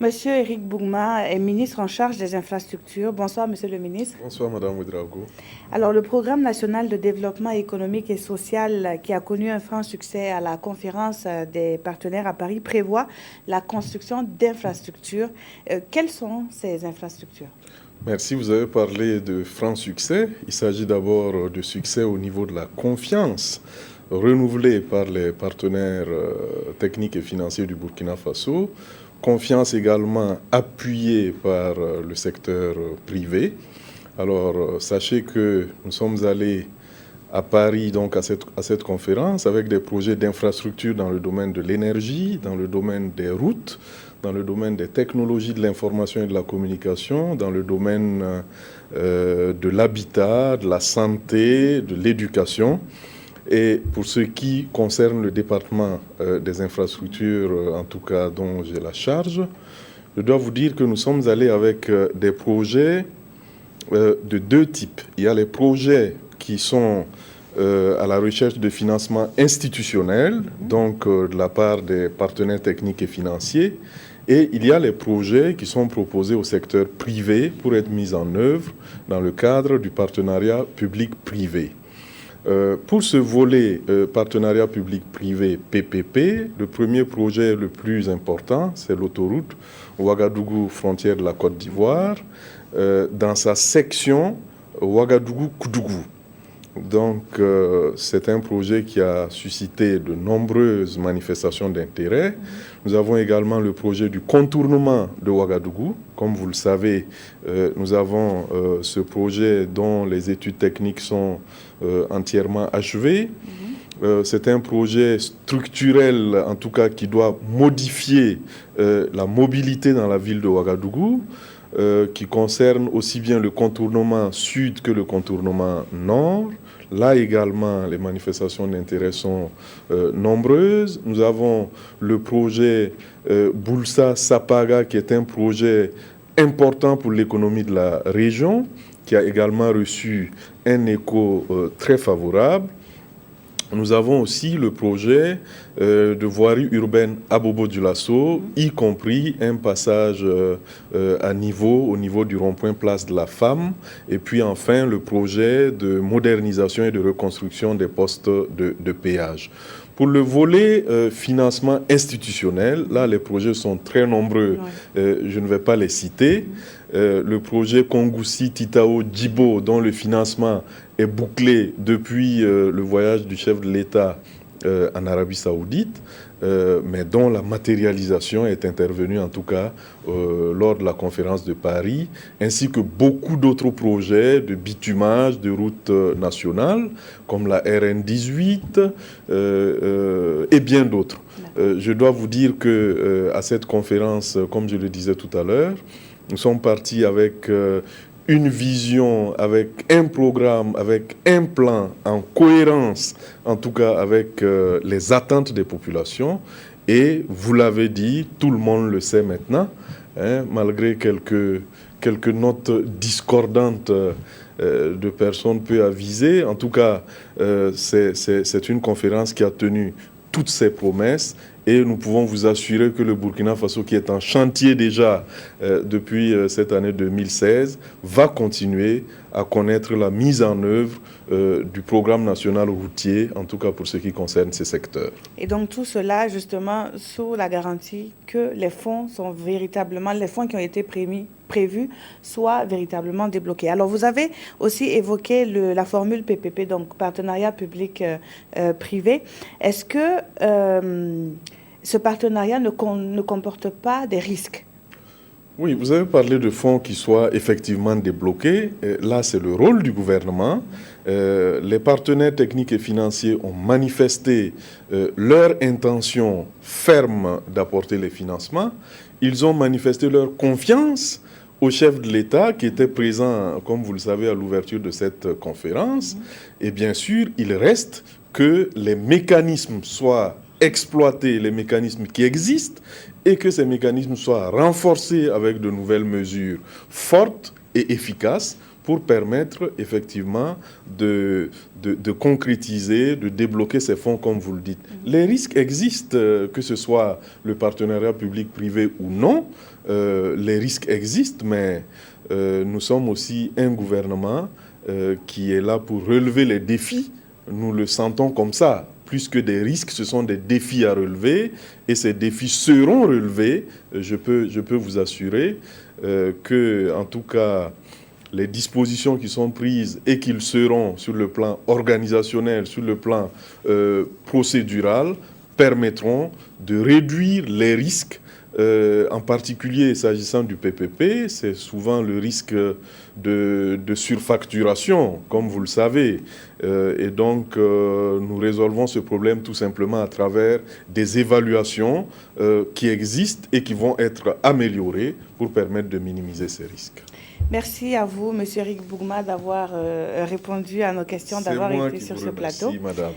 Monsieur Éric Bougma est ministre en charge des infrastructures. Bonsoir, monsieur le ministre. Bonsoir, Madame Ouedraogo. Alors, le programme national de développement économique et social qui a connu un franc succès à la conférence des partenaires à Paris prévoit la construction d'infrastructures. Quelles sont ces infrastructures? Merci, vous avez parlé de franc succès. Il s'agit d'abord de succès au niveau de la confiance renouvelée par les partenaires techniques et financiers du Burkina Faso. Confiance également appuyée par le secteur privé. Alors, sachez que nous sommes allés à Paris donc à cette conférence avec des projets d'infrastructure dans le domaine de l'énergie, dans le domaine des routes, dans le domaine des technologies de l'information et de la communication, dans le domaine de l'habitat, de la santé, de l'éducation. Et pour ce qui concerne le département des infrastructures, en tout cas dont j'ai la charge, je dois vous dire que nous sommes allés avec des projets de deux types. Il y a les projets qui sont à la recherche de financement institutionnel, donc de la part des partenaires techniques et financiers, et il y a les projets qui sont proposés au secteur privé pour être mis en œuvre dans le cadre du partenariat public-privé. Pour ce volet partenariat public-privé PPP, le premier projet le plus important, c'est l'autoroute Ouagadougou, frontière de la Côte d'Ivoire, dans sa section Ouagadougou-Koudougou. Donc, c'est un projet qui a suscité de nombreuses manifestations d'intérêt. Nous avons également le projet du contournement de Ouagadougou. Comme vous le savez, nous avons ce projet dont les études techniques sont entièrement achevées. C'est un projet structurel, en tout cas, qui doit modifier la mobilité dans la ville de Ouagadougou, qui concerne aussi bien le contournement sud que le contournement nord. Là également, les manifestations d'intérêt sont nombreuses. Nous avons le projet Boulsa-Sapaga, qui est un projet important pour l'économie de la région, qui a également reçu un écho très favorable. Nous avons aussi le projet de voirie urbaine à Bobo-Dioulasso, y compris un passage au niveau du rond-point Place de la Femme. Et puis enfin, le projet de modernisation et de reconstruction des postes de péage. Pour le volet financement institutionnel, là, les projets sont très nombreux. Je ne vais pas les citer. Le projet Kongoussi-Titao-Djibo, dont le financement est bouclé depuis le voyage du chef de l'État en Arabie Saoudite, mais dont la matérialisation est intervenue en tout cas lors de la conférence de Paris, ainsi que beaucoup d'autres projets de bitumage de routes nationales, comme la RN 18 et bien d'autres. Je dois vous dire que à cette conférence, comme je le disais tout à l'heure, nous sommes partis avec une vision, avec un programme, avec un plan en cohérence, en tout cas avec les attentes des populations. Et vous l'avez dit, tout le monde le sait maintenant, hein, malgré quelques notes discordantes de personnes peu avisées. En tout cas, c'est une conférence qui a tenu toutes ses promesses. Et nous pouvons vous assurer que le Burkina Faso, qui est en chantier déjà depuis cette année 2016, va continuer à connaître la mise en œuvre du programme national routier, en tout cas pour ce qui concerne ces secteurs. Et donc tout cela, justement, sous la garantie que les fonds sont véritablement, les fonds qui ont été prévus soient véritablement débloqués. Alors vous avez aussi évoqué la formule PPP, donc partenariat public-privé. Est-ce que ce partenariat ne comporte pas des risques? Oui, vous avez parlé de fonds qui soient effectivement débloqués. Là, c'est le rôle du gouvernement. Les partenaires techniques et financiers ont manifesté leur intention ferme d'apporter les financements. Ils ont manifesté leur confiance au chef de l'État qui était présent, comme vous le savez, à l'ouverture de cette conférence. Et bien sûr, il reste que les mécanismes soient exploiter les mécanismes qui existent et que ces mécanismes soient renforcés avec de nouvelles mesures fortes et efficaces pour permettre effectivement de concrétiser, de débloquer ces fonds comme vous le dites. Les risques existent, que ce soit le partenariat public-privé ou non, les risques existent, mais nous sommes aussi un gouvernement qui est là pour relever les défis. Nous le sentons comme ça. Plus que des risques, ce sont des défis à relever et ces défis seront relevés. Je peux vous assurer que, en tout cas, les dispositions qui sont prises et qu'ils seront sur le plan organisationnel, sur le plan procédural, permettront de réduire les risques. En particulier, s'agissant du PPP, c'est souvent le risque de surfacturation, comme vous le savez. Et donc, nous résolvons ce problème tout simplement à travers des évaluations qui existent et qui vont être améliorées pour permettre de minimiser ces risques. Merci à vous, M. Eric Bougma, d'avoir répondu à nos questions, d'avoir été sur ce plateau. Merci, madame.